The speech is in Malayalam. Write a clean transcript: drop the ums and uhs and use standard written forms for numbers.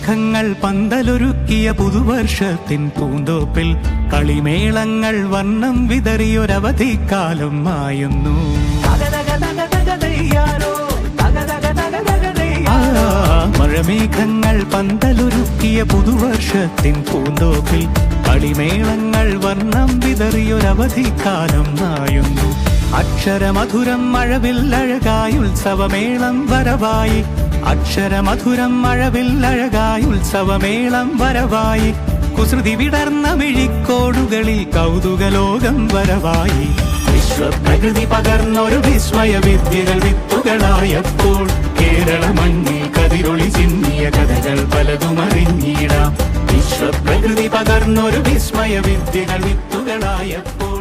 മഴമേഘങ്ങൾ പന്തലൊരുക്കിയ പുതുവർഷത്തിൻ പൂന്തോപ്പിൽ കളിമേളങ്ങൾ വർണ്ണം വിതറിയൊരവധിക്കാലം മായുന്നു. മഴമേഘങ്ങൾ പന്തലൊരുക്കിയ പുതുവർഷത്തിൻ പൂന്തോപ്പിൽ കളിമേളങ്ങൾ വർണ്ണം വിതറിയൊരവധിക്കാലം മായുന്നു. അക്ഷരമധുരം മഴവില്ലഴകായി ഉത്സവമേളം വരവായി, അക്ഷരമധുരം മഴവില്ലഴകായി ഉത്സവമേളം വരവായി, കുസൃതി വിടർന്ന മിഴിക്കോടുകളിൽ കൗതുകലോകം വരവായി. വിശ്വപ്രകൃതി പകർന്നൊരു വിസ്മയ വിദ്യകൾ വിത്തുകളായപ്പോൾ കേരള മണ്ണിൽ കതിരൊളി ചിന്നിയ കഥകൾ പലതും അറിഞ്ഞിടാം. വിശ്വപ്രകൃതി പകർന്നൊരു വിസ്മയ വിദ്യകൾ വിത്തുകളായപ്പോൾ